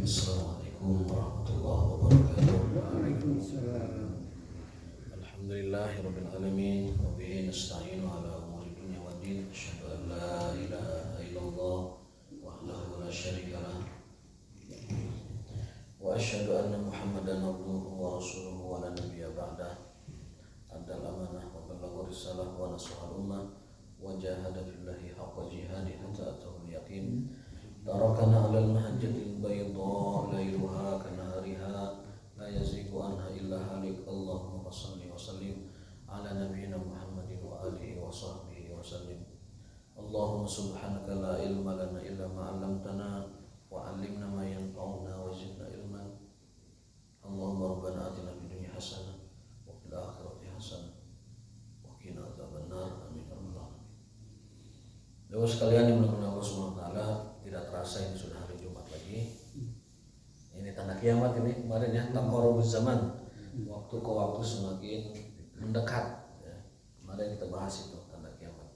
Assalamualaikum warahmatullahi wabarakatuh. Waalaikumsalam. Alhamdulillahirabbil alamin wa bihi nasta'inu ala umuri dunya waddin. Asyhadu an la ilaha illallah wahdahu la syarika lah wa asyhadu anna Muhammadan abduhu wa rasuluhu wa la nabiyya ba'dah. Addal amanah wa ballagha risalah wa nasaha ummah wa jahada fillahi haqqa jihadi hatta atahul yaqin. Tarakana 'alal mahajjatil bayda lailuha kanahariha la yazigu anha illa halik. Allahumma shalli wa sallim ala nabiyyina Muhammadin wa alihi wa sahbihi wa sallim. Allahumma subhanaka la ilma lana illa ma 'allamtana wa 'allimna ma yanfa'una wa zidna ilman. Allahumma rabbana atina fid dunya hasanah wa fil akhirati hasanah wa qina adzabannar. Amin ya rabbal alamin. Bapak sekalian yang dimuliakan Allah Subhanahu wa taala, tidak terasa ini sudah hari Jumat lagi. Ini tanda kiamat ini kemarin ya, taqarrubuz zaman. Waktu ke waktu semakin mendekat ya. Kemarin kita bahas itu tanda kiamat.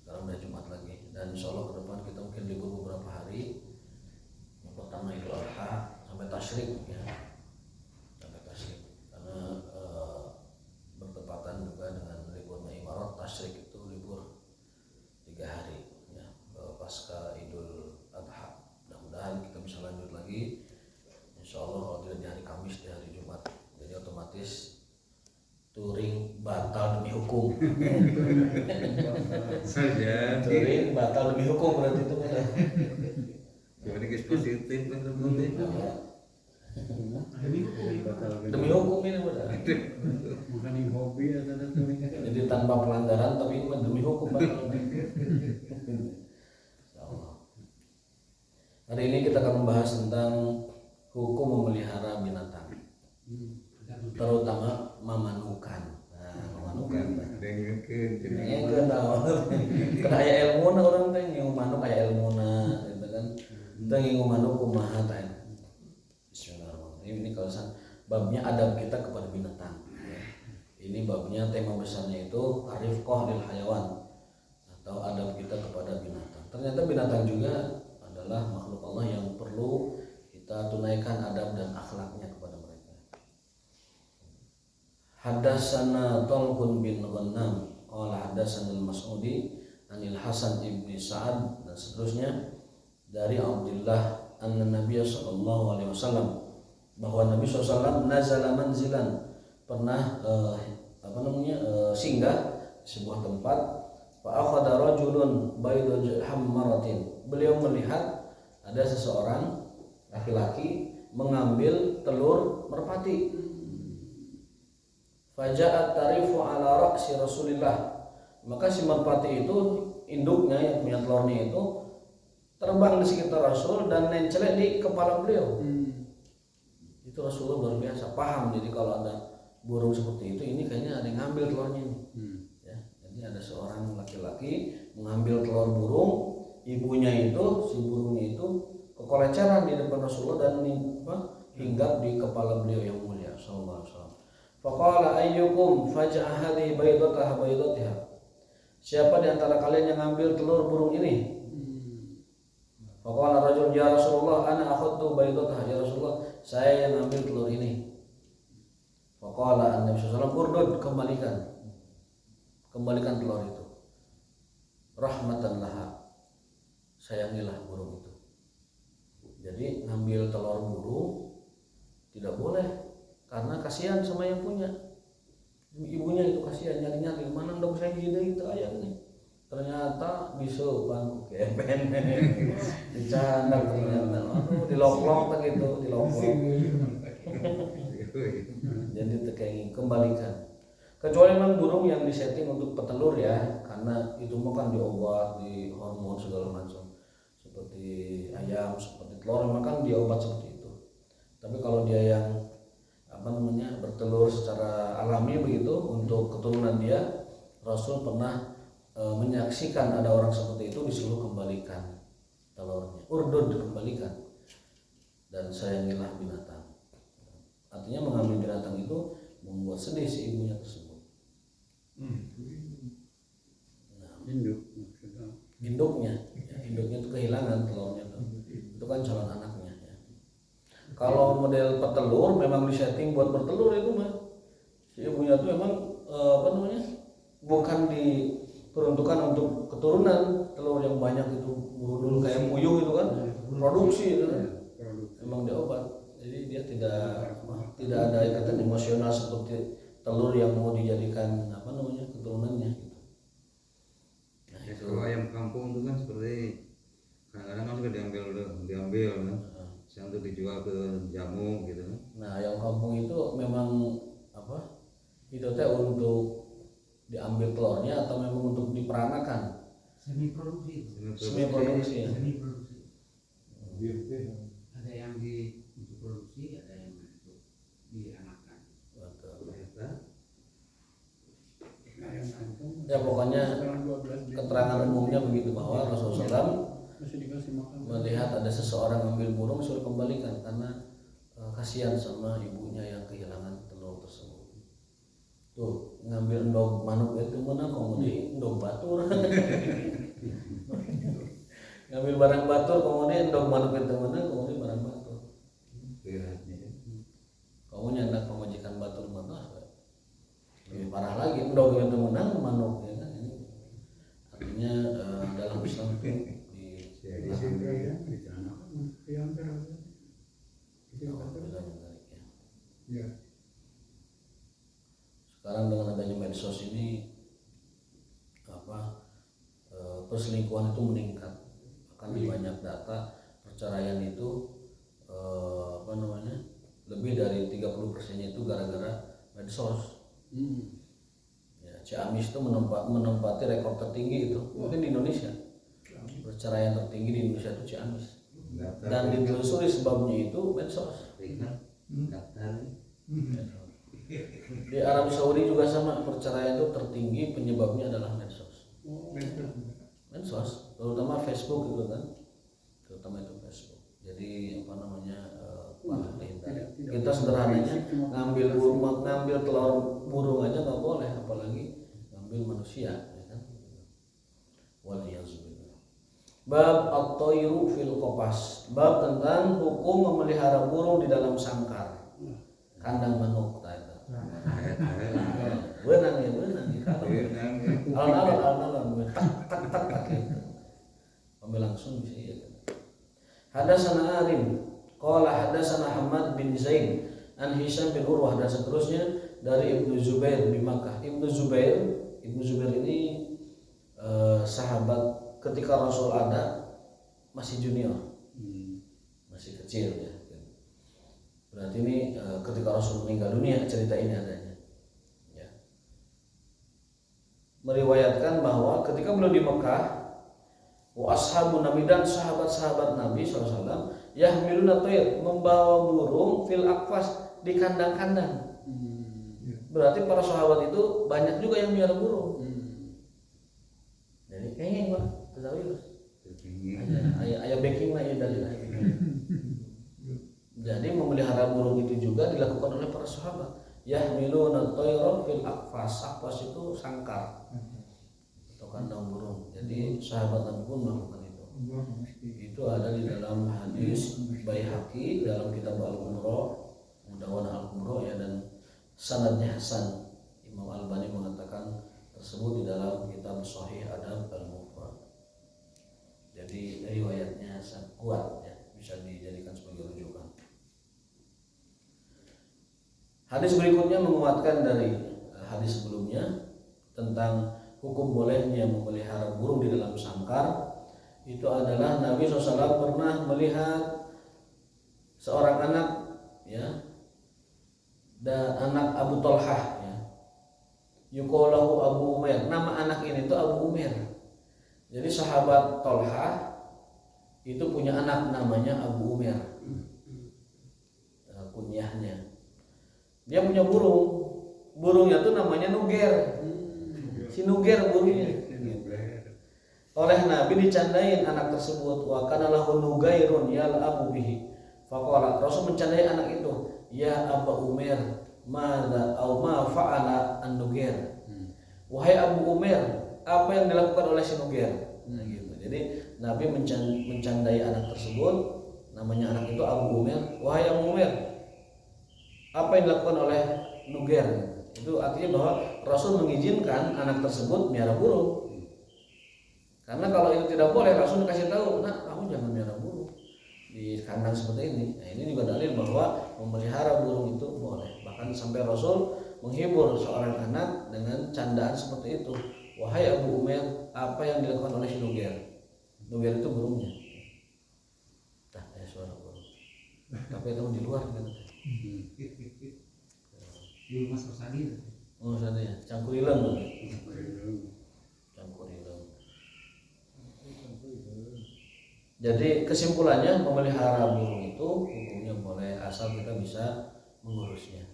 Sekarang udah Jumat lagi dan insyaallah ke depan kita mungkin libur beberapa hari. Yang pertama Idul Adha sampai tasyrik ya. Sampai tasyrik karena bertepatan juga dengan liburnya Imarat. Tasyrik itu libur 3 hari ya, pasca Idul Adha. Mudah-mudahan kita bisa lanjut lagi insyaallah, kalau tidak di hari Kamis, di hari Jumat. Jadi otomatis touring batal demi hukum. Saja. Touring batal demi hukum berarti itu kan. Gimana guys, positif kan teman-teman? Ini hobi batal Demi hukum ini benar. bukan ini hobi atau touring. Jadi tanpa pelanggaran tapi ini demi hukum batal. Insyaallah. Hari ini kita akan membahas tentang hukum memelihara binatang, terutama memanukan. Nah, memanukan. Dengan Yang kenal, kena aya ilmu na orang teh yang manuk aya ilmu na, gitu kan. Teu yang manuk kumaha teh. Bismillahirrahmanirrahim. Ini kalau babnya adab kita kepada binatang. Ya. Ini babnya, tema besarnya itu arifqah lil hayawan atau adab kita kepada binatang. Ternyata binatang juga adalah makhluk Allah yang perlu kita tunaikan adab dan akhlaknya kepada mereka. Hadatsana Talqun bin Ghannam qala hadatsana al-Mas'udi anil Hasan ibni Sa'ad dan seterusnya dari Abdullah anna Nabiy sallallahu alaihi wasallam, bahwa Nabi SAW nazala manzilan, pernah singgah di sebuah tempat. Fa akhadha rajulun bayda hammaratin, beliau melihat ada seseorang laki-laki mengambil telur merpati. Faja'at tarifu ala ra'si Rasulillah, maka si merpati itu induknya yang punya telurnya itu terbang di sekitar Rasul dan nencelek di kepala beliau. Itu Rasulullah luar biasa paham. Jadi kalau ada burung seperti itu, ini kayaknya ada yang ngambil telurnya nih. Ya, jadi ada seorang laki-laki mengambil telur burung, ibunya itu, si burungnya itu kekoleceran di depan Rasulullah dan hinggap di kepala beliau yang mulia sallallahu alaihi wasallam. Faqala ayyukum faj'a hadhihi baydataha baydatiha, siapa di antara kalian yang ngambil telur burung ini? Faqala rajul ya Rasulullah ana akhadtu baydataha, ya Rasulullah saya yang ngambil telur ini. Faqala Nabi sallallahu alaihi wasallam urdud, kembalikan telur itu. Rahmatan laha, sayangilah burung itu. Jadi ngambil telur burung tidak boleh karena kasihan sama yang punya. Ibunya itu kasihan, nyari-nyari mana dong saya gini itu ayam nih. Ternyata bisa bang kepen dicandang ternyata. Aduh, dilok-lok gitu, dilok-lok. Jadi kayak kembalikan. Kecuali memang burung yang disetting untuk petelur ya, karena itu kan diobat, di hormon segala macam. Seperti ayam, seperti telur memang kan diobat seperti itu. Tapi kalau dia yang bertelur secara alami begitu untuk keturunan dia, Rasul pernah menyaksikan ada orang seperti itu disuruh kembalikan telurnya. Urdud, dikembalikan. Dan sayangilah binatang. Artinya mengambil binatang itu membuat sedih si ibunya tersebut. Induknya itu kehilangan telurnya itu kan calon anaknya. Kalau model petelur memang disetting buat bertelur itu mah. Si ibunya tuh memang apa namanya? Bukan diperuntukkan untuk keturunan telur yang banyak itu dulu kayak puyuh itu kan produksi itu kan. Memang dia obat. Jadi dia tidak ada ikatan emosional seperti telur yang mau dijadikan apa namanya keturunannya gitu. Nah, Ya, itu kalau ayam kampung itu kan seperti kadang-kadang kan suka diambil kan. Yang untuk dijual ke jamu gitu kan. Nah, ayam kampung itu memang apa? Itu teh untuk diambil telurnya atau memang untuk diperanakan? Semi produksi. Semi produksi. Ya. Semi produksi. Ada yang untuk produksi, ada yang untuk dianakan. Betul. Ya Ya pokoknya keterangan umumnya begitu bahwa Rasulullah SAW masih dikasih makan. melihat ada seseorang ngambil burung suruh kembalikan karena kasihan sama ibunya yang kehilangan telur tersebut. Tuh ngambil endog manuk itu mana kemudian endog batur. Ngambil barang batur kemudian endog manuk itu mana kemudian barang batur. Kamu nyandak pemajikan batur mana? Lebih parah lagi endog itu menang manuk ya kan ini. Artinya dalam Islam itu sekarang dengan adanya medsos ini apa perselingkuhan itu meningkat, akan di banyak data perceraian itu apa namanya lebih dari 30%-nya itu gara-gara medsos. Ya, Ciamis itu menempati rekor tertinggi itu mungkin di Indonesia. Perceraian tertinggi di Indonesia itu Ciamis. Dan ditelusuri sebabnya itu medsos. Di Arab Saudi juga sama, perceraian itu tertinggi penyebabnya adalah medsos. Medsos, terutama Facebook itu kan, terutama itu Facebook. Jadi apa namanya kita sederhananya ngambil telur burung aja nggak boleh, apalagi ngambil manusia, ya kan? Waliyazubillah. Bab at-tayru fil qapas, bab tentang hukum memelihara burung di dalam sangkar, kandang manuk tadi. Benang ya alon-alon tak gitu. Kami langsung bisa ya. Hadatsana Arim qala hadatsana Hamad bin Zaid an Hisham bin Urwah dan seterusnya dari Ibnu Zubair di Makkah. Ibnu Zubair ini sahabat ketika Rasul ada masih junior, masih kecil ya. Berarti ini ketika Rasul meninggal dunia cerita ini adanya. Ya. Meriwayatkan bahwa ketika beliau di Mekah, wa ashabun Nabi dan sahabat-sahabat Nabi SAW yahmiluna tayr membawa burung fil akfas di kandang-kandang. Berarti para sahabat itu banyak juga yang biara burung. Jadi kayaknya Pak, terus ayah backing lah ya dari Jadi memelihara burung itu juga dilakukan oleh para sahabat. Yahmiluna tayra fil akfas. Akfas itu sangkar atau kandang burung. Jadi sahabat Nabi pun melakukan itu. Itu ada di dalam hadis Baihaqi dalam kitab Al-Umrah, Mudawana Al-Umrah ya, dan sanadnya hasan. Imam Albani mengatakan tersebut di dalam kitab Sahih Adab Al-Mufrad. Jadi riwayatnya sangat kuat ya, bisa dijadikan sebagai rujukan. Hadis berikutnya menguatkan dari hadis sebelumnya tentang hukum bolehnya memelihara burung di dalam sangkar. Itu adalah Nabi SAW pernah melihat seorang anak ya, dan anak Abu Talhah ya, yuqalahu Abu Umair. Nama anak ini itu Abu Umair. Jadi sahabat Talhah itu punya anak namanya Abu Umair, kunyahnya. Dia punya burungnya tuh namanya Nuger. Si Nuger burungnya. Oleh Nabi dicandain anak tersebut, wa kana lahu nugairun yal'abu bihi. Faqala Rasul mencandai anak itu, ya Abu Umair, madza au ma fa'ala an-Nugair. Wahai Abu Umair, apa yang dilakukan oleh si Nugair? Nah, gitu. Jadi Nabi mencandai anak tersebut namanya anak itu Abu Umair. Wahai Abu Umair, apa yang dilakukan oleh Nugair? Itu artinya bahwa Rasul mengizinkan anak tersebut miara burung. Karena kalau itu tidak boleh, Rasul kasih tahu, nah kamu jangan miara burung di kandang seperti ini. Nah, ini juga dalil bahwa memelihara burung itu boleh. Bahkan sampai Rasul menghibur seorang anak dengan candaan seperti itu. Wahai Abu Umair, apa yang dilakukan oleh si Nugair? Nugair itu burungnya. Nah, suara burung. Tapi itu di luar kan. Di rumah Rosadi. Oh, sana ya. Cangkurileng. Cangkurileng. Jadi kesimpulannya memelihara burung itu hukumnya boleh asal kita bisa mengurusnya.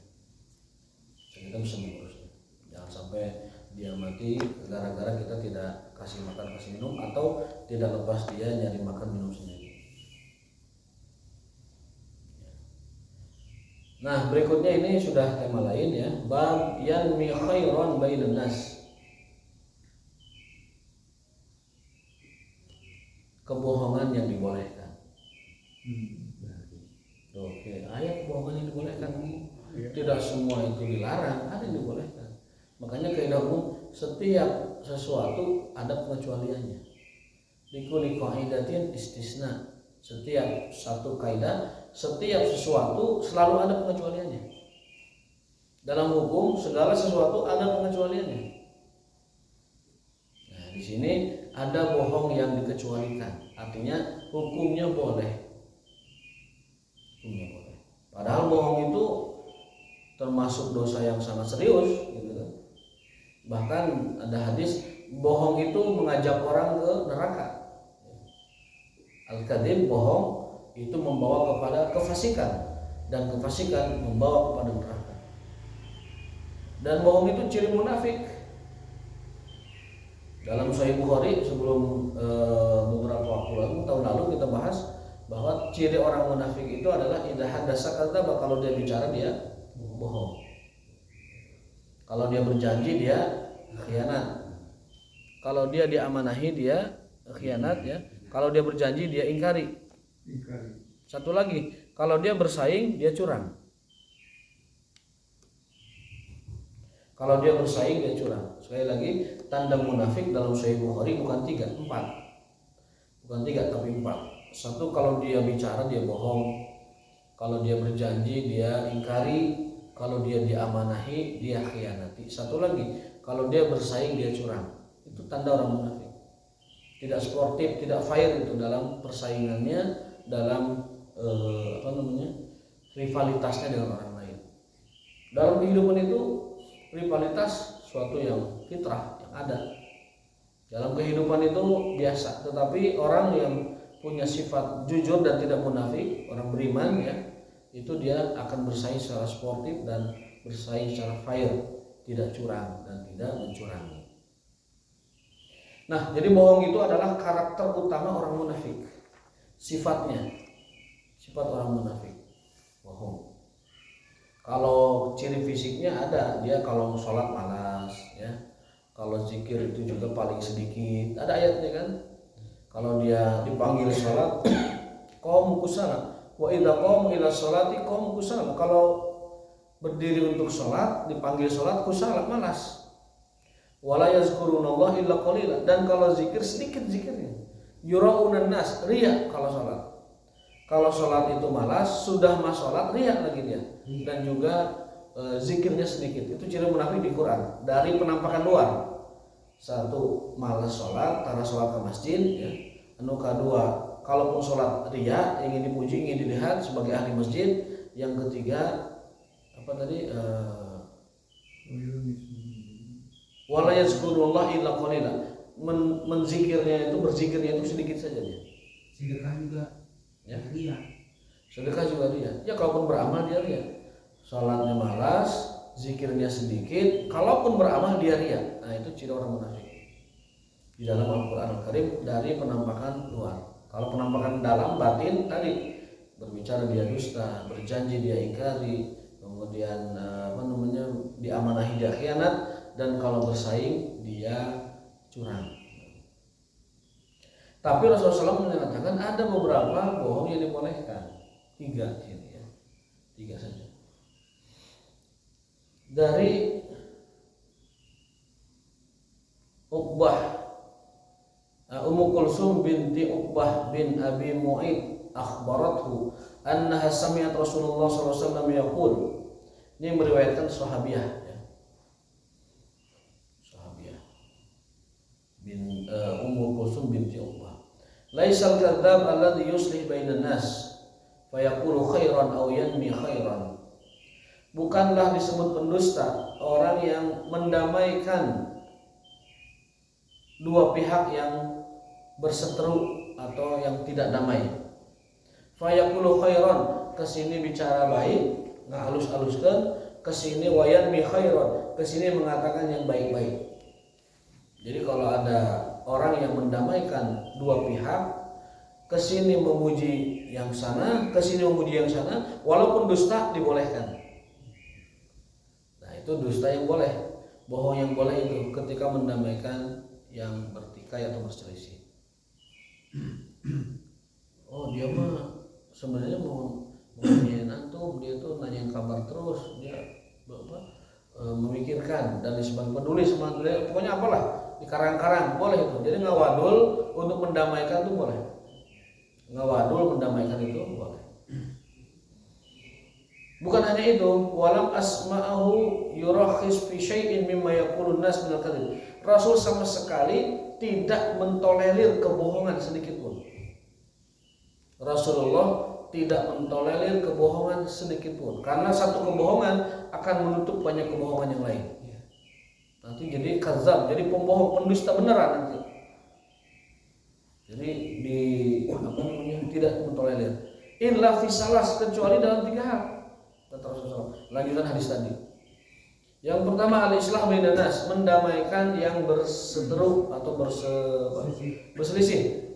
Kita bisa mengurusnya. Jangan sampai dia mati gara-gara kita tidak kasih makan kasih minum atau tidak lepas dia nyari makan minum sendiri. Nah berikutnya ini sudah tema lain ya, bab yanmi khairan bainan nas. Kebohongan yang dibolehkan. Oke, ayat kebohongan yang dibolehkan. Tidak semua itu dilarang, ada yang dibolehkan. Makanya kaidah umum setiap sesuatu ada pengecualiannya. Likulli qaidatin istisna. Setiap satu kaidah, setiap sesuatu selalu ada pengecualiannya. Dalam hukum segala sesuatu ada pengecualiannya. Nah, di sini ada bohong yang dikecualikan. Artinya hukumnya boleh. Hukumnya boleh. Padahal bohong itu termasuk dosa yang sangat serius, gitu kan. Bahkan ada hadis bohong itu mengajak orang ke neraka. Al-kadhib, bohong itu membawa kepada kefasikan dan kefasikan membawa kepada neraka. Dan bohong itu ciri munafik. Dalam Sahih Bukhari sebelum beberapa waktu lalu, tahun lalu kita bahas bahwa ciri orang munafik itu adalah idza hadatsa kadzdzaba, kalau dia bicara dia bohong. Kalau dia berjanji dia khianat. Kalau dia diamanahi dia khianat ya. Kalau dia berjanji dia ingkari. Satu lagi, kalau dia bersaing dia curang. Kalau dia bersaing dia curang. Sekali lagi, tanda munafik dalam Sahih Bukhari bukan 3, 4. Bukan 3 tapi 4. Satu, kalau dia bicara dia bohong. Kalau dia berjanji dia ingkari. Kalau dia diamanahi dia khianati. Satu lagi, kalau dia bersaing dia curang. Itu tanda orang munafik. Tidak sportif, tidak fair itu dalam persaingannya, dalam rivalitasnya dengan orang lain. Dalam kehidupan itu rivalitas suatu yang fitrah, yang ada. Dalam kehidupan itu biasa, tetapi orang yang punya sifat jujur dan tidak munafik, orang beriman ya, itu dia akan bersaing secara sportif dan bersaing secara fair, tidak curang dan tidak mencurangi. Nah, jadi bohong itu adalah karakter utama orang munafik. Sifatnya, sifat orang munafik, bohong. Kalau ciri fisiknya ada, dia kalau sholat malas, ya. Kalau zikir itu juga paling sedikit. Ada ayatnya kan? Kalau dia dipanggil sholat, qaum kusala. Wa idza qaum ila sholati qaum kusala. Kalau berdiri untuk sholat, dipanggil sholat kusala, malas. Wala yazkurunallaha illa qalila, dan kalau zikir sedikit zikirnya. Yuraunan nas, riya kalau sholat. Kalau sholat itu malas, sudah mas sholat riya lagi dia. Dan juga zikirnya sedikit. Itu ciri munafik di Quran. Dari penampakan luar. Satu, malas sholat, karena sholat ke masjid ya. Anu kedua, kalaupun sholat riya, ingin dipuji, ingin dilihat sebagai ahli masjid. Yang ketiga, apa tadi? Wala yazkurullah illa qalila. Berzikirnya itu sedikit saja dia. Sedekah juga Ya. ria. Sedekah juga dia. Ya kalaupun beramal dia ria. Salatnya malas, zikirnya sedikit, kalaupun beramal dia ria. Nah, itu ciri orang munafik. Di dalam Al-Qur'an Al-Karim dari penampakan luar. Kalau penampakan dalam batin tadi berbicara dia dusta, berjanji dia ingkari, kemudian diamanahi dia khianat, dan kalau bersaing dia curang. Tapi Rasulullah SAW menyatakan ada beberapa bohong yang dibolehkan. 3 ini ya. 3 saja. Dari Uqbah Ummu Kulsum binti Uqbah bin Abi Mu'id akhbarathu annaha sami'at Rasulullah sallallahu alaihi wasallam yaqul. Ini meriwayatkan sahabiah ya. Sahabiah bin Ummu Kulsum binti Uqbah. Laisal kadzdzab alladhi yuslih bainan nas fayaqulu khairan aw yanmi khairan. Bukanlah disebut pendusta orang yang mendamaikan dua pihak yang berseteru atau yang tidak damai. Fayaqulu khairan, kesini bicara baik, ngalus-aluskan, kesini wayan mi khairan, kesini mengatakan yang baik-baik. Jadi kalau ada orang yang mendamaikan dua pihak, kesini memuji yang sana, kesini memuji yang sana, walaupun dusta dibolehkan. Nah itu dusta yang boleh, bohong yang boleh itu ketika mendamaikan yang bertikai atau berselisih. Oh dia mah sebenarnya mau nanyain antum, dia tuh nanyain kabar terus, dia memikirkan dan disebut peduli sama dia, pokoknya apalah di karang-karang boleh itu. Jadi ngawadul untuk mendamaikan itu boleh, ngawadul mendamaikan itu boleh. Bukan hanya itu, walam asma'ahu yurakhis fi syai'in mimma yaqulun nas minal kadzib. Rasul sama sekali tidak mentolerir kebohongan sedikit pun. Rasulullah tidak mentolerir kebohongan sedikit pun, karena satu kebohongan akan menutup banyak kebohongan yang lain. Nanti jadi kadzab, jadi pembohong, pendusta beneran nanti. Jadi tidak mentolerir. Illa fi salas, kecuali dalam 3 hal. Kata Rasulullah. Lanjutan hadis tadi. Yang pertama al-islah bainan nas, mendamaikan yang berseteru atau berselisih.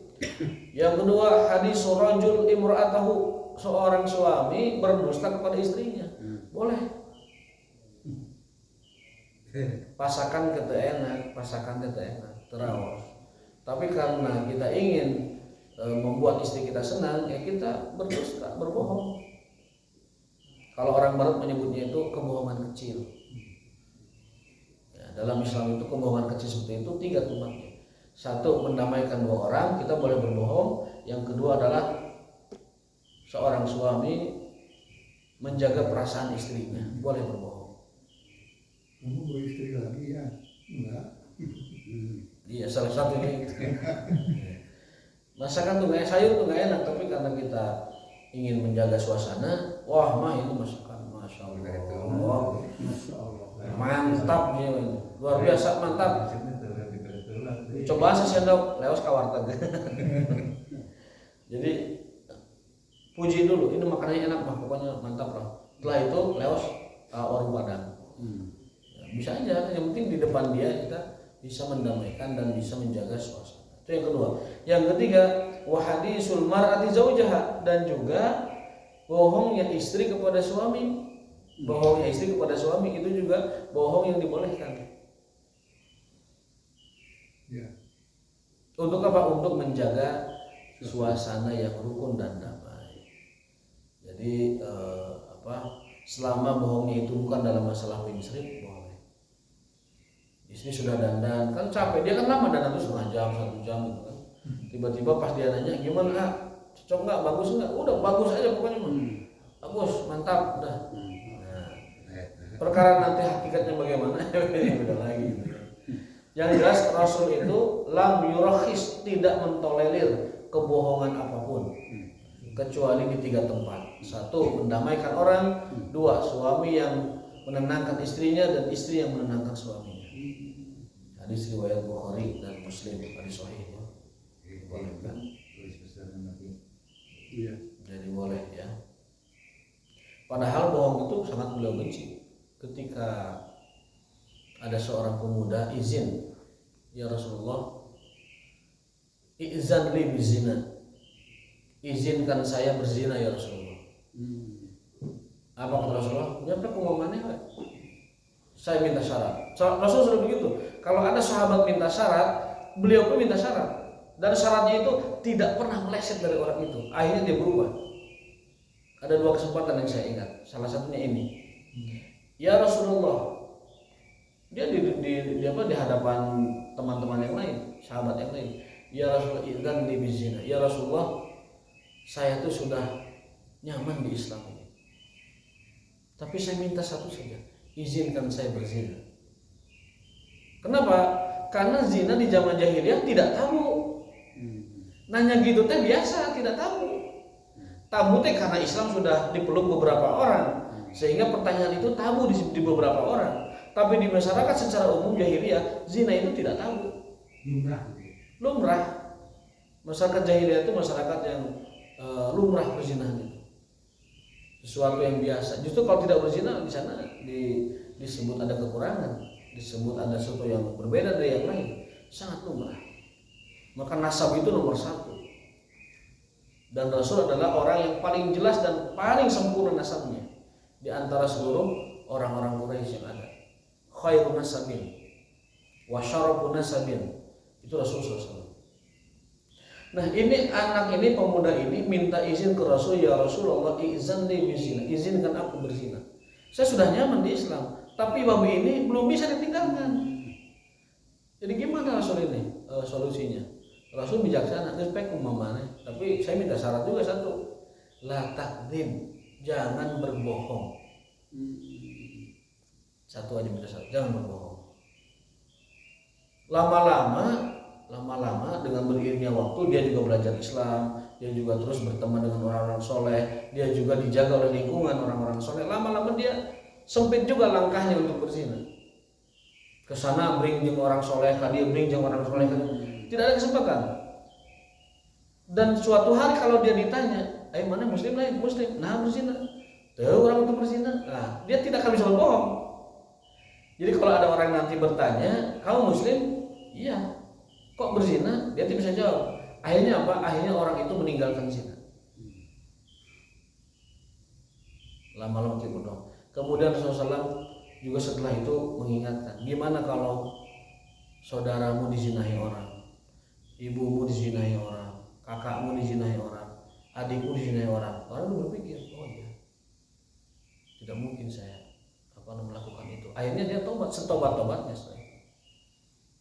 Yang kedua hadis rajul imra'atahu, seorang suami berdusta kepada istrinya. Boleh. Pasakan kata enak, terawas. Tapi karena kita ingin membuat istri kita senang, ya kita berdusta, berbohong. Kalau orang barat menyebutnya itu kebohongan kecil. Ya, dalam Islam itu kebohongan kecil seperti itu 3 tempatnya. 1, mendamaikan 2 orang, kita boleh berbohong. Yang kedua adalah seorang suami menjaga perasaan istrinya, boleh berbohong. Kamu beristri lagi ya? Enggak. Iya, salah satunya itu. Masakan tuh kayak sayur tuh gak enak, tapi karena kita ingin menjaga suasana, wah mah ini masakan, masya Allah, mantap ya, luar biasa mantap. Coba sesendok lewas kawarteg. Jadi puji dulu, ini makanannya enak mah, pokoknya mantap lah. Setelah itu lewas warung Padang. Bisa aja, yang penting di depan dia kita bisa mendamaikan dan bisa menjaga suasana. Itu yang kedua. Yang ketiga, wa hadisul mar'ati zaujaha, dan juga bohongnya istri kepada suami. Bohongnya istri kepada suami itu juga bohong yang dibolehkan. Ya. Untuk apa? Untuk menjaga suasana yang rukun dan damai. Jadi selama bohongnya itu bukan dalam masalah prinsip, boleh. Istri sudah dandan, kan capek, dia kan lama dandan itu setengah jam, 1 jam gitu kan. Tiba-tiba pas dia nanya, gimana cocok nggak, bagus nggak? Udah bagus aja pokoknya mah. Bagus, mantap, udah. Nah, perkara nanti hakikatnya bagaimana beda lagi gitu. Yang jelas Rasul itu lam yurakhis, tidak mentolerir kebohongan apapun kecuali di 3 tempat. 1, mendamaikan orang. 2, suami yang menenangkan istrinya, dan istri yang menenangkan suaminya. Hadis riwayat Bukhari dan Muslim, hadis sahih ya. Boleh kan? Iya. Jadi boleh ya. Padahal bohong itu sangat beliau benci. Ketika ada seorang pemuda izin, ya Rasulullah, izan li bizina, izinkan saya berzina ya Rasulullah. Apa kata Rasulullah? Nyapa pengumumannya, saya minta syarat. Rasul sudah begitu. Kalau ada sahabat minta syarat, beliau pun minta syarat. Dan syaratnya itu tidak pernah meleset dari orang itu. Akhirnya dia berubah. Ada dua kesempatan yang saya ingat. Salah satunya ini. Ya Rasulullah, dia di hadapan teman-teman yang lain, sahabat yang lain. Ya Rasulullah, idzan li bizina. Ya Rasulullah, saya tuh sudah nyaman di Islam ini. Tapi saya minta satu saja, izinkan saya berzina. Kenapa? Karena zina di zaman jahiliyah tidak tabu. Nanya gitu teh biasa, tidak tabu. Tabu teh karena Islam sudah dipeluk beberapa orang, sehingga pertanyaan itu tabu di beberapa orang. Tapi di masyarakat secara umum jahiliyah, zina itu tidak tabu. Lumrah. Masyarakat jahiliyah itu masyarakat yang lumrah perzinahan itu. Sesuatu yang biasa. Justru kalau tidak berzina di sana disebut ada kekurangan, disebut ada sesuatu yang berbeda dari yang lain. Sangat lumrah. Maka nasab itu nomor satu. Dan Rasul adalah orang yang paling jelas dan paling sempurna nasabnya di antara seluruh orang-orang Quraisy yang ada. Khairun nasabin wa syarafun nasabin. Itu Rasul SAW. Nah ini anak ini, pemuda ini minta izin ke Rasul, ya Rasulullah izin li bizina, izinkan aku berzina. Saya sudah nyaman di Islam, tapi babi ini belum bisa ditinggalkan. Jadi gimana Rasul ini solusinya? Rasul bijaksana, respect umamanya. Tapi saya minta syarat juga satu, la takdzib, jangan berbohong. Satu aja minta syarat, jangan berbohong. Lama-lama dengan beriringnya waktu dia juga belajar Islam, dia juga terus berteman dengan orang-orang soleh, dia juga dijaga oleh lingkungan orang-orang soleh. Lama-lama dia sempit juga langkahnya untuk berzina. Kesana beringjing orang soleh, dia beringjing orang soleh, tidak ada kesempatan. Dan suatu hari kalau dia ditanya, mana muslim lain muslim, nah berzina, tahu orang itu berzina, nah dia tidak akan bisa berbohong. Jadi kalau ada orang nanti bertanya, kamu muslim? Iya. Kok berzina? Dia tidak bisa jawab. Akhirnya apa? Akhirnya orang itu meninggalkan zina. Lama-lama tidak berbohong. Kemudian Rasulullah SAW juga setelah itu mengingatkan, gimana kalau saudaramu dizinahi orang, ibumu dizinahi orang, kakakmu dizinahi orang, adikmu dizinahi orang. Orang itu berpikir, oh iya, tidak mungkin saya melakukan itu. Akhirnya dia tobat, setobat-tobatnya setelah itu.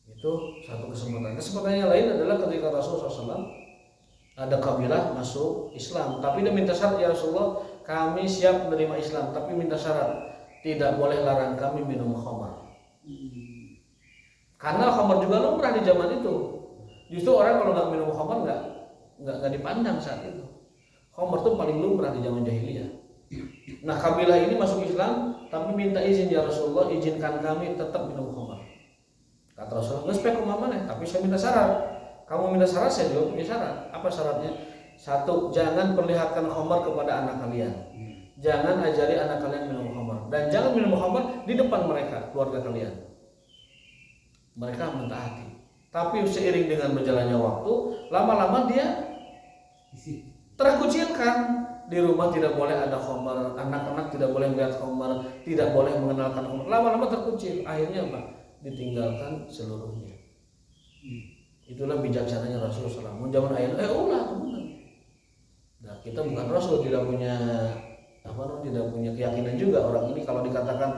Itu satu kesempatan. Kesempatan yang lain adalah ketika Rasulullah SAW ada kabilah masuk Islam, tapi dia minta syarat, ya Rasulullah, kami siap menerima Islam, tapi minta syarat, tidak boleh larang kami minum khamar. Karena khamar juga lumrah di zaman itu. Justru orang kalau nggak minum khamar nggak dipandang saat itu. Khamar itu paling lumrah di zaman jahiliyah. Nah kabilah ini masuk Islam, tapi minta izin, ya Rasulullah, izinkan kami tetap minum khamar. Kata Rasulullah, nggak spek mana, tapi saya minta syarat. Kamu minta syarat, saya juga punya syarat. Apa syaratnya? Satu, jangan perlihatkan khamar kepada anak kalian. Jangan ajari anak kalian minum khamar. Dan jangan minum khamar di depan mereka, keluarga kalian. Mereka mentaati. Tapi seiring dengan berjalannya waktu, lama-lama dia terkucilkan. Di rumah tidak boleh ada khamar, anak-anak tidak boleh melihat khamar, tidak boleh mengenalkan khamar. Lama-lama terkucil. Akhirnya apa? Ditinggalkan seluruhnya. Itulah bijaksananya Rasulullah SAW. Menjaman ayat, ulah teman. Nah, kita bukan Rasul, tidak punya tidak punya keyakinan juga. Orang ini kalau dikatakan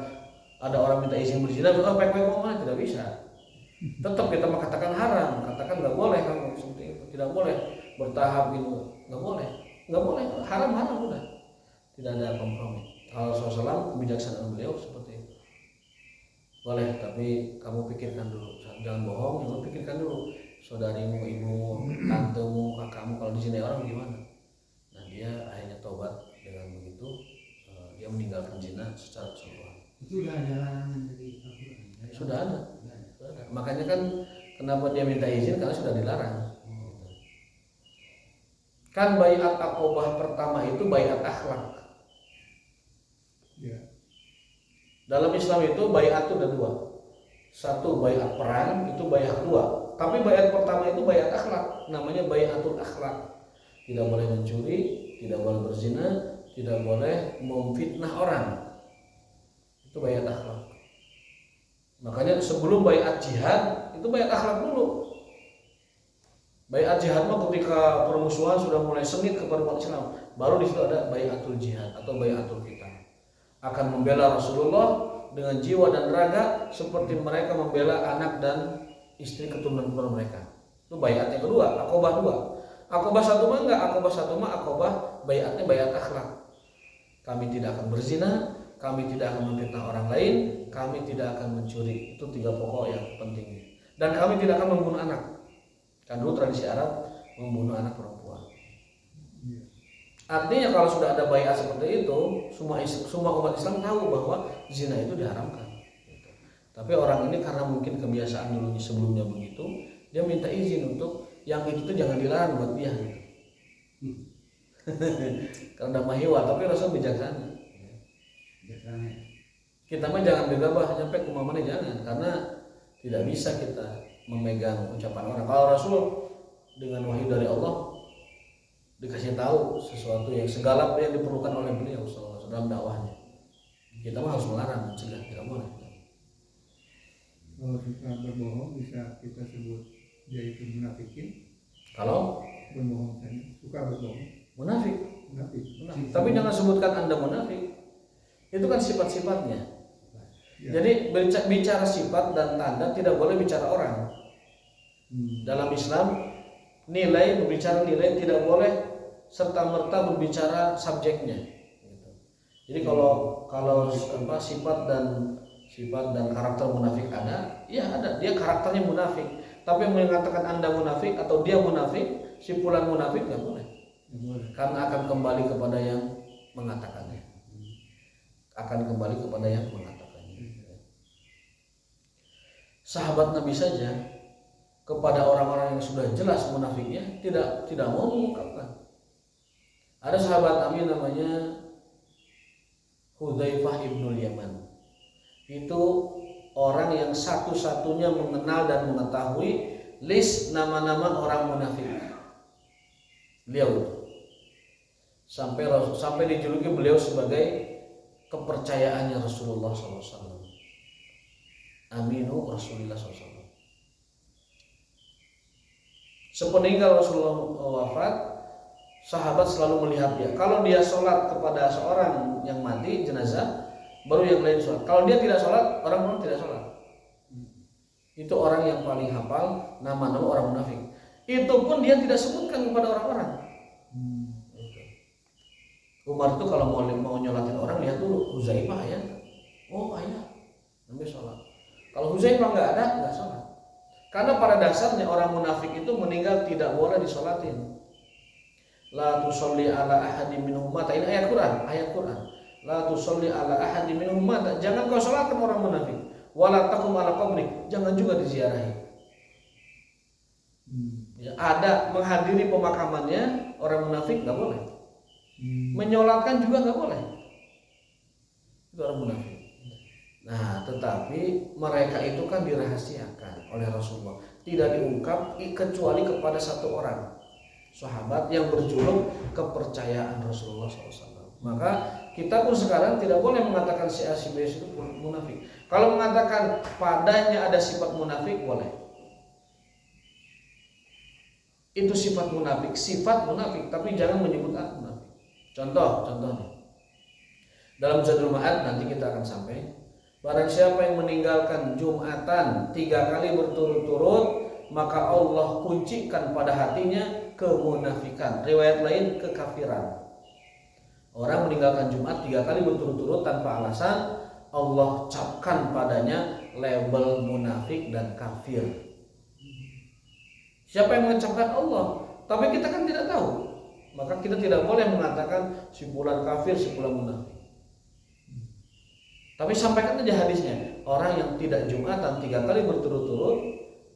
ada orang minta izin berzina, pek-pek mana, tidak bisa. Tetap kita mengatakan haram, katakan nggak boleh kamu seperti itu, tidak boleh bertahap gitu, nggak boleh, haram udah, tidak ada kompromi. Kalau Rasulullah SAW kebijaksanaan beliau seperti itu. Boleh, tapi kamu pikirkan dulu, jangan bohong, kamu pikirkan dulu saudarimu, ibumu, tantemu, kakakmu kalau di sini orang gimana. Nah dia akhirnya tobat dengan begitu, dia meninggalkan zina secara keseluruhan. Itu sudah ada larangan dari Al-Quran. Sudah ada. Makanya kan kenapa dia minta izin, karena sudah dilarang. Kan baiat Aqobah pertama itu baiat akhlak. Ya. Dalam Islam itu baiat itu ada dua. Satu baiat perang, itu baiat dua. Tapi baiat pertama itu baiat akhlak, namanya baiatul akhlak. Tidak boleh mencuri, tidak boleh berzina, tidak boleh memfitnah orang. Itu baiat akhlak. Makanya sebelum baiat jihad itu baiat akhlak dulu. Baiat jihad mah ketika permusuhan sudah mulai sengit kepada umat Islam, baru di situ ada baiatul jihad atau baiatul qital. Akan membela Rasulullah dengan jiwa dan raga seperti mereka membela anak dan istri keturunan mereka. Itu baiat yang kedua, Aqobah 2. Aqobah 1 mah enggak, Aqobah 1 mah Aqobah baiatnya baiat akhlak. Kami tidak akan berzina, kami tidak akan memfitnah orang lain, kami tidak akan mencuri. Itu 3 pokok yang penting. Dan kami tidak akan membunuh anak. Kan dulu tradisi Arab membunuh anak perempuan. Artinya kalau sudah ada baiat seperti itu, semua umat Islam tahu bahwa zina itu diharamkan. Tapi orang ini karena mungkin kebiasaan dulunya sebelumnya begitu, dia minta izin untuk yang itu tuh jangan dilarang buat dia gitu. Karena mahiwa, tapi Rasul bijaksana. Kita mah jangan gegabah nyampe ke mamanya, jangan, karena tidak bisa kita memegang ucapan orang. Kalau Rasul dengan wahyu dari Allah dikasih tahu sesuatu yang segala yang diperlukan oleh beliau SAW dalam dakwahnya, kita mah harus melarang, mencegah, tidak boleh. Kalau suka berbohong bisa kita sebut dia itu munafikin. Kalau Berbohong tadi, suka berbohong, munafik. munafik. Tapi jangan sebutkan Anda munafik. Itu kan sifat-sifatnya. Ya. Jadi bicara sifat dan tanda tidak boleh bicara orang. Dalam Islam berbicara nilai tidak boleh serta merta berbicara subjeknya. Jadi kalau sifat dan karakter munafik ada, ya ada, dia karakternya munafik. Tapi mengatakan Anda munafik atau dia munafik, simpulan munafik nggak boleh. Karena akan kembali kepada yang mengatakannya. Sahabat Nabi saja kepada orang-orang yang sudah jelas munafiknya tidak mau mengungkapkan. Ada sahabat Nabi namanya Hudzaifah ibnul Yaman. Itu orang yang satu-satunya mengenal dan mengetahui list nama-nama orang munafik. Beliau itu sampai dijuluki beliau sebagai kepercayaannya Rasulullah SAW. Aminu Rasulullah SAW. Sepeninggal Rasulullah wafat, sahabat selalu melihat dia. Kalau dia sholat kepada seorang yang mati jenazah, baru yang lain sholat. Kalau dia tidak sholat, orang tidak sholat. Itu orang yang paling hafal nama-nama orang munafik. Itu pun dia tidak sebutkan kepada orang-orang. Umar itu kalau mau nyolatin orang, lihat dulu Huzaifah ya. Oh ayah, namanya sholat. Kalau Huzaifah nggak sholat. Karena pada dasarnya orang munafik itu meninggal tidak boleh disolatin. La tusolli ala ahadi minhum mata. Ini ayat Quran. La tusolli ala ahadi minhum mata. Jangan kau sholatkan orang munafik. Wala taqum ala qabri. Jangan juga diziarahi. Ya, ada menghadiri pemakamannya orang munafik nggak boleh. Menyolatkan juga nggak boleh. Itu orang munafik. Nah, tetapi mereka itu kan dirahasiakan oleh Rasulullah, tidak diungkap kecuali kepada satu orang sahabat yang berjuluk kepercayaan Rasulullah SAW. Maka kita pun sekarang tidak boleh mengatakan si A si B itu munafik. Kalau mengatakan padanya ada sifat munafik boleh. Itu sifat munafik, tapi jangan menyebut munafik. Contohnya dalam Zadul Ma'ad nanti kita akan sampai. Barang siapa yang meninggalkan Jumatan 3 kali berturut-turut, maka Allah kuncikan pada hatinya kemunafikan. Riwayat lain kekafiran. Orang meninggalkan Jumat 3 kali berturut-turut tanpa alasan, Allah capkan padanya label munafik dan kafir. Siapa yang mengucapkan? Allah. Tapi kita kan tidak tahu. Maka kita tidak boleh mengatakan simpulan kafir, simpulan munafik. Tapi sampaikan aja hadisnya. Orang yang tidak Jumatan 3 kali berturut-turut,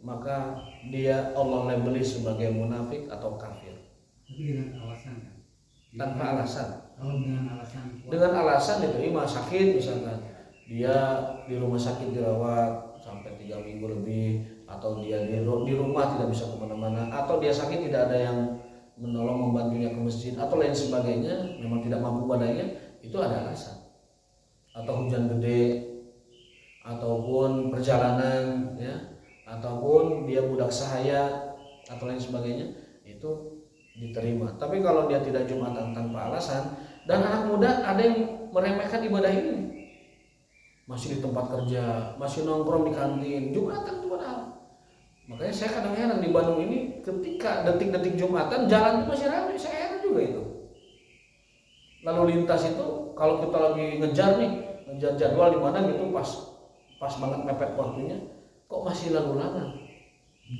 maka dia Allah labeli sebagai munafik atau kafir. Tapi dengan alasan kan? Tanpa alasan. Kalau dengan alasan kuat. Dengan alasan diterima sakit misalkan. Dia di rumah sakit dirawat sampai 3 minggu lebih, atau dia di rumah tidak bisa kemana-mana, atau dia sakit tidak ada yang menolong membantunya ke masjid atau lain sebagainya, memang tidak mampu badannya, itu ada alasan. Atau hujan gede, ataupun perjalanan, ya, ataupun dia budak sahaya, atau lain sebagainya, itu diterima. Tapi kalau dia tidak Jumatan tanpa alasan, dan anak muda ada yang meremehkan ibadah ini, masih di tempat kerja, masih nongkrong di kantin, Jumatan itu padahal. Makanya saya kadang heran di Bandung ini, ketika detik-detik Jumatan jalan masih ramai, saya heran juga itu. Lalu lintas itu kalau kita lagi ngejar jadwal di mana gitu, pas banget mepet waktunya, kok masih lalu lalang.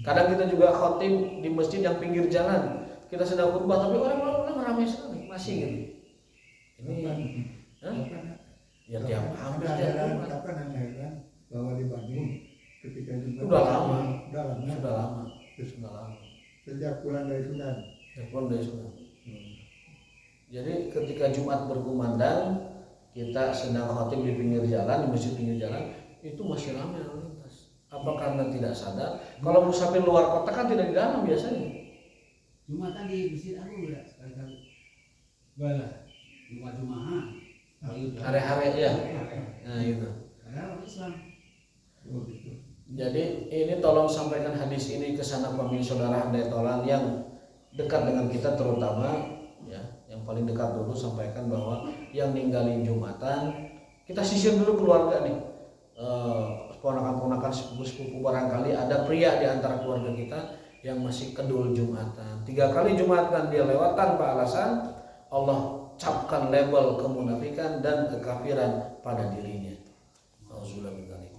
Kadang kita juga khotib di masjid yang pinggir jalan, kita sedang khutbah tapi orang lalu lalang ramai sekali, masih gitu. Ini ya tiap hampir tiap Jumat. Kapan kan bahwa di Bandung ketika Jumat Sudah lama. Sejak pulang dari Sudan. Jadi ketika Jumat berkumandang, kita sedang khotib di pinggir jalan, di masjid pinggir jalan, itu masih ramai lalu lintas. Apa karena tidak sadar? Kalau musafir luar kota kan tidak di dalam biasanya. Jumatan di masjid aku udah sekali-kali. Balah, Jumat-Jumahan. Hari-hari ya. Nah itu. Padahal orang Islam. Oh gitu. Jadi ini tolong sampaikan hadis ini ke sana pemirsa saudara handai tolan yang dekat dengan kita, terutama ya, yang paling dekat dulu sampaikan bahwa yang ninggalin Jumatan, kita sisir dulu keluarga nih, ponakan-ponakan sepupu-sepupu, barangkali ada pria di antara keluarga kita yang masih kedul Jumatan. 3 kali Jumatan dia lewat tanpa alasan, Allah capkan label kemunafikan dan kekafiran pada dirinya. Auzubillah min dzalik.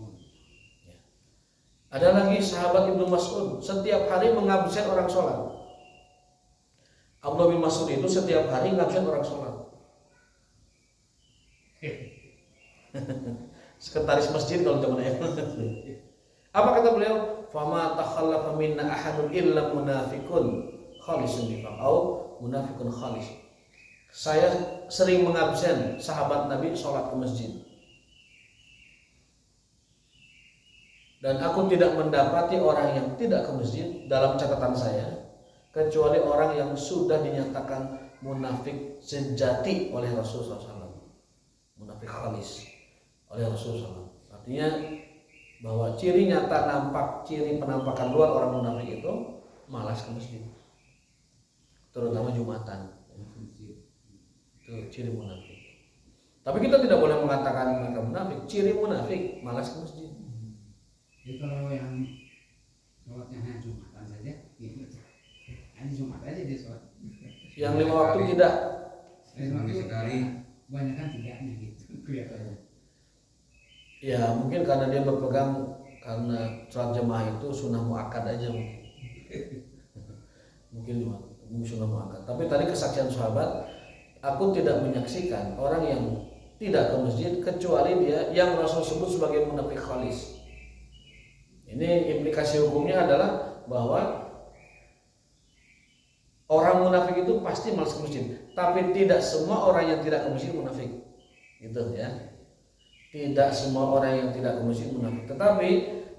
Ada lagi sahabat Ibnu Mas'ud, setiap hari mengabsen orang sholat. Abdullah bin Mas'ud itu setiap hari ngabsen orang sholat. Sekretaris masjid kalau zaman itu. Apa kata beliau? Fama takhallafa minna ahadun illa munafiqun khalisun nifaq au munafiqun khalis. Saya sering mengabsen sahabat Nabi sholat ke masjid. Dan aku tidak mendapati orang yang tidak ke masjid dalam catatan saya, kecuali orang yang sudah dinyatakan munafik sejati oleh Rasulullah SAW, munafik khalis oleh Rasulullah SAW. Artinya bahwa ciri nyata nampak, ciri penampakan luar orang munafik itu malas ke masjid, terutama Jumatan. Itu ciri munafik. Tapi kita tidak boleh mengatakan mereka munafik. Ciri munafik malas ke masjid. Jadi kalau yang sholatnya hanya Jumatan saja, gitu. Hanya Jumat aja dia sholat. Yang 5 waktu tidak. Seminggu sekali. Banyak kan tidaknya gitu kelihatannya. Ya mungkin karena dia berpegang karena sholat jemaah itu sunnah muakkad aja mungkin. Mungkin sunnah muakkad. Tapi tadi kesaksian sahabat, aku tidak menyaksikan orang yang tidak ke masjid kecuali dia yang Rasul sebut sebagai munafik khalis. Ini implikasi hukumnya adalah bahwa orang munafik itu pasti malas ke masjid, tapi tidak semua orang yang tidak ke masjid munafik, gitu ya. Tidak semua orang yang tidak ke masjid munafik, tetapi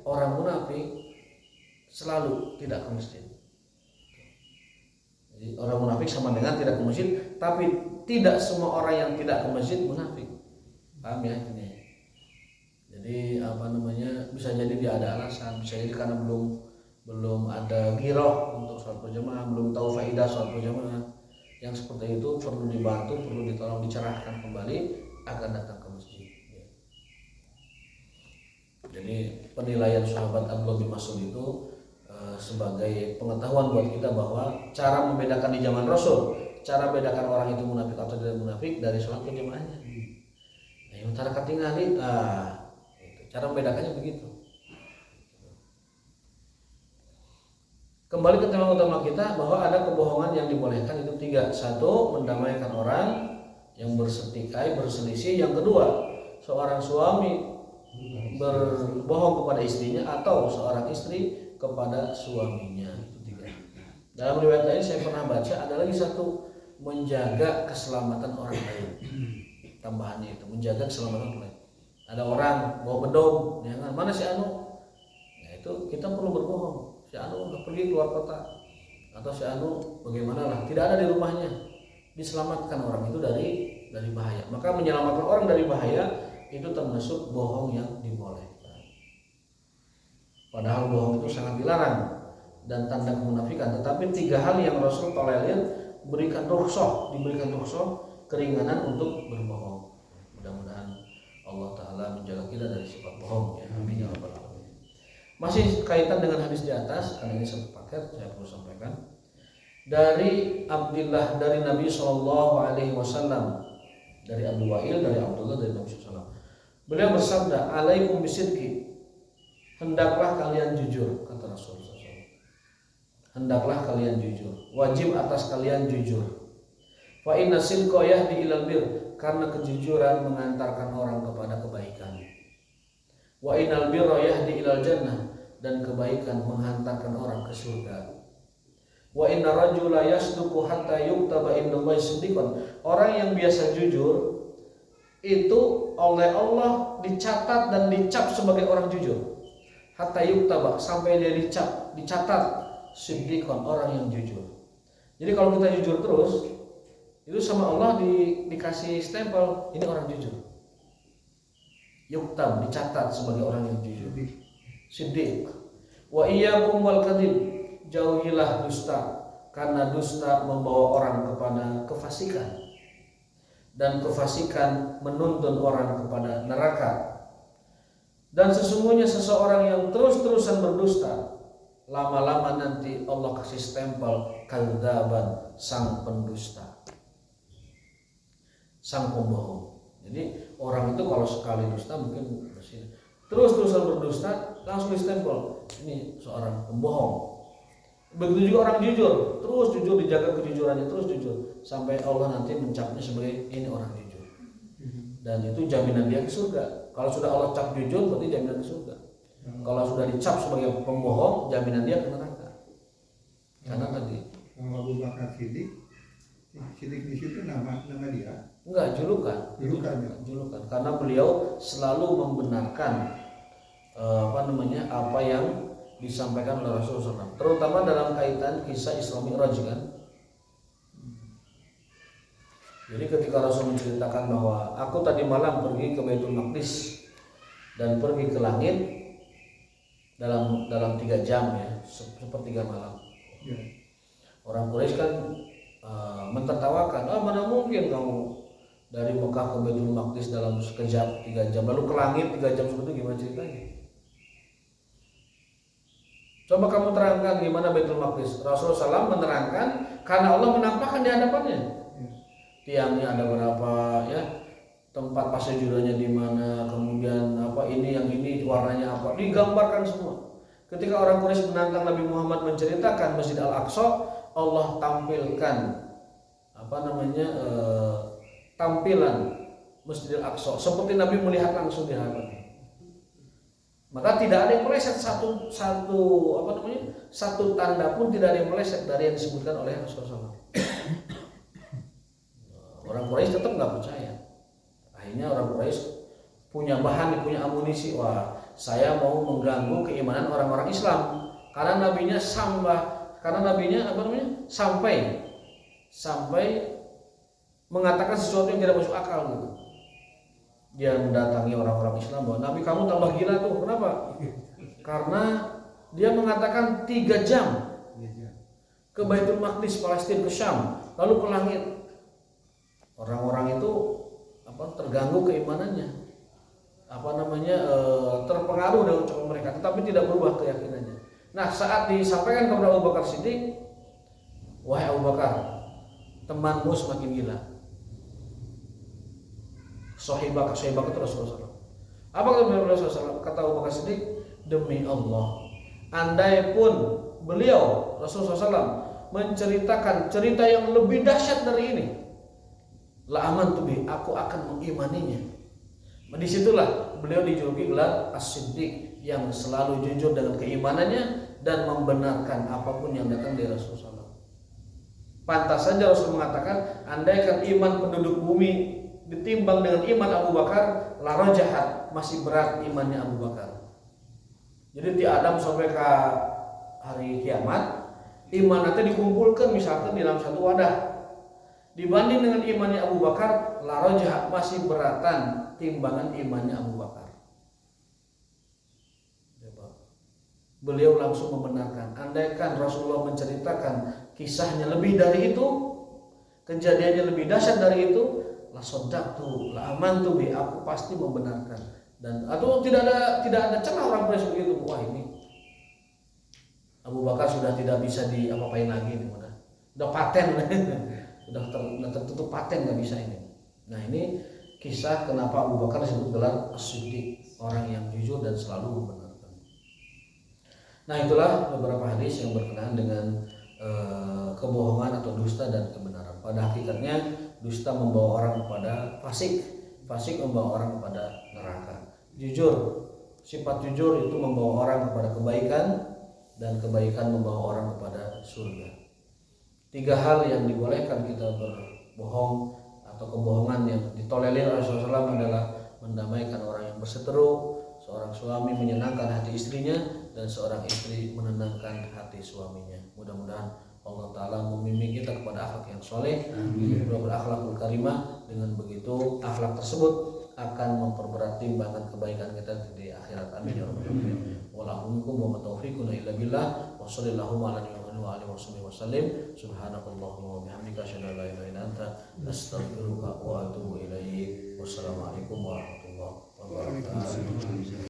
orang munafik selalu tidak ke masjid. Jadi orang munafik sama dengan tidak ke masjid, tapi tidak semua orang yang tidak ke masjid munafik. Paham ya ini? Jadi bisa jadi dia ada alasan, bisa jadi karena belum ada giroh untuk sholat berjamaah, belum tahu faidah sholat berjamaah. Yang seperti itu perlu dibantu, perlu ditolong, dicerahkan kembali agar datang ke masjid. Jadi penilaian sahabat Abdullah bin Mas'ud itu sebagai pengetahuan buat kita bahwa cara membedakan di zaman Rasul, cara bedakan orang itu munafik atau tidak munafik dari sholat berjamaahnya. Nah, yang utara ketinggalan, cara membedakannya begitu. Kembali ke tema utama kita bahwa ada kebohongan yang dibolehkan itu 3. 1, mendamaikan orang yang bersetikai, berselisih. Yang kedua, seorang suami berbohong kepada istrinya atau seorang istri kepada suaminya. Itu 3. Dalam riwayat lain saya pernah baca ada lagi 1, menjaga keselamatan orang lain. Tambahannya itu menjaga keselamatan orang lain. Ada orang bawa bedong, ya kan? Mana si Anu? Nah itu kita perlu berbohong. Si Anu udah pergi keluar kota, atau si Anu bagaimana lah, tidak ada di rumahnya. Diselamatkan orang itu dari bahaya. Maka menyelamatkan orang dari bahaya itu termasuk bohong yang dibolehkan. Padahal bohong itu sangat dilarang. dan tanda kemunafikan. Tetapi 3 hal yang Rasul tolerir, diberikan rukhsah keringanan untuk berbohong. Mudah-mudahan Allah Ta'ala menjaga kita dari sifat bohong ya. Amin ya rabbal alamin. Masih kaitan dengan hadis di atas, karena ini satu paket saya perlu sampaikan. Dari Abdullah dari Nabi SAW, dari Abu Wa'il, dari Abdullah, dari Nabi SAW. Beliau bersabda, alaikum bisidqi, hendaklah kalian jujur, kata Rasulullah SAW. Hendaklah kalian jujur, wajib atas kalian jujur. Fa inna sidqa yahdi ilal bir, karena kejujuran mengantarkan orang kepada kebaikan. Wa innal birra yahdi ilal jannah, dan kebaikan menghantarkan orang ke surga. Wa inna rajula yasduqu hatta yuktaba indallahi siddiqan. Orang yang biasa jujur itu oleh Allah dicatat dan dicap sebagai orang jujur. Hatta yuktaba, sampai dia dicatat siddiqan, orang yang jujur. Jadi kalau kita jujur terus, itu sama Allah dikasih stempel, ini orang jujur. Yuktab, dicatat sebagai orang yang jujur. Siddiq. Wa iyyakum wal kadzib, jauhilah dusta, karena dusta membawa orang kepada kefasikan, dan kefasikan menuntun orang kepada neraka. Dan sesungguhnya seseorang yang terus-terusan berdusta, lama-lama nanti Allah kasih stempel kadzaban, sang pendusta, sang pembohong. Jadi orang itu kalau sekali dusta mungkin terus-terusan berdusta, langsung stempel ini seorang pembohong. Begitu juga orang jujur, terus jujur, dijaga kejujurannya, terus jujur, sampai Allah nanti mencapnya sebagai ini orang jujur. Dan itu jaminan dia ke surga. Kalau sudah Allah cap jujur, berarti jaminan ke surga. Kalau sudah dicap sebagai pembohong, jaminan dia ke neraka. Karena tadi Abu Bakar Siddiq di situ nama dia. Enggak, julukan. Karena beliau selalu membenarkan apa yang disampaikan oleh Rasulullah SAW, terutama dalam kaitan kisah Isra Mi'raj kan. Jadi ketika Rasul menceritakan bahwa aku tadi malam pergi ke Baitul Maqdis dan pergi ke langit dalam 3 jam ya, sepertiga malam. Ya. Orang Quraisy kan mentertawakan, mana mungkin kamu dari Mekah ke Baitul Maqdis dalam sekejap 3 jam, lalu ke langit 3 jam, seperti gimana ceritanya? Coba kamu terangkan gimana Baitul Maqdis. Rasulullah SAW menerangkan karena Allah menampakkan di hadapannya. Tiangnya ada berapa ya, tempat pasjudannya di mana, kemudian apa ini yang ini warnanya apa, digambarkan semua. Ketika orang Quraisy menantang Nabi Muhammad menceritakan Masjid Al-Aqsa, Allah tampilkan tampilan Masjid Al-Aqsa seperti Nabi melihat langsung di hadapannya. Maka tidak ada yang meleset satu tanda pun tidak ada yang meleset dari yang disebutkan oleh Rasulullah. Orang Quraisy tetap nggak percaya. Akhirnya orang Quraisy punya bahan, punya amunisi. Wah, saya mau mengganggu keimanan orang-orang Islam karena nabinya sampai mengatakan sesuatu yang tidak masuk akal gitu. Dia mendatangi orang-orang Islam bahwa Nabi kamu tambah gila tuh. Kenapa? Karena dia mengatakan 3 jam ke Baitul Maqdis, Palestina, ke Syam, lalu ke langit. Orang-orang itu terganggu keimanannya, terpengaruh dengan ucapan mereka, tetapi tidak berubah keyakinannya. Nah, saat disampaikan kepada Abu Bakar Siddiq, wahai Abu Bakar, temanmu semakin gila. Sahibak itu Rasulullah SAW. Apa kata Rasulullah SAW? Kata Abu Bakar Siddiq, demi Allah, andai pun beliau Rasulullah SAW menceritakan cerita yang lebih dahsyat dari ini, la amantu bi, aku akan mengimaninya. Disitulah beliau dijuluki gelar As-Siddiq, yang selalu jujur dengan keimanannya dan membenarkan apapun yang datang dari Rasulullah SAW. Pantas saja Rasul mengatakan, andaikan iman penduduk bumi ditimbang dengan iman Abu Bakar, la rajahat, masih berat imannya Abu Bakar. Jadi di Adam sampai ke hari kiamat, iman nanti dikumpulkan misalkan di dalam satu wadah. Dibanding dengan imannya Abu Bakar, la rajahat, masih beratan timbangan imannya Abu Bakar. beliau langsung membenarkan. Andaikan Rasulullah menceritakan kisahnya lebih dari itu, kejadiannya lebih dahsyat dari itu, la saddaqtu, la amantu bi, aku pasti membenarkan. Dan atau tidak ada celah orang Quraisy begitu. Wah, ini Abu Bakar sudah tidak bisa diapa-apain lagi nih, udah paten sudah tertutup paten, nggak bisa ini. Nah, ini kisah kenapa Abu Bakar disebut gelar as-siddiq, orang yang jujur dan selalu membenarkan. Nah, itulah beberapa hadis yang berkenaan dengan kebohongan atau dusta dan kebenaran. Pada hakikatnya dusta membawa orang kepada fasik, fasik membawa orang kepada neraka. Jujur, sifat jujur itu membawa orang kepada kebaikan, dan kebaikan membawa orang kepada surga. 3 hal yang dibolehkan kita berbohong atau kebohongan yang ditolerir oleh Rasulullah SAW adalah mendamaikan orang yang berseteru, seorang suami menyenangkan hati istrinya, dan seorang istri menenangkan hati suaminya. Mudah-mudahan Allah Ta'ala membimbing kita kepada akhlak yang soleh, berakhlakul karimah. Dengan begitu akhlak tersebut akan memperberat timbangan kebaikan kita di akhirat. Amin ya rabbal alamin. Walahukum wa taufiqun illa billah. Wa sallallahu ala wa alihi wasallam. Subhanakallahumma wa bihamdika asyhadu an la ilaha illa anta astaghfiruka wa atubu ilaik. Wassalamualaikum warahmatullahi wabarakatuh.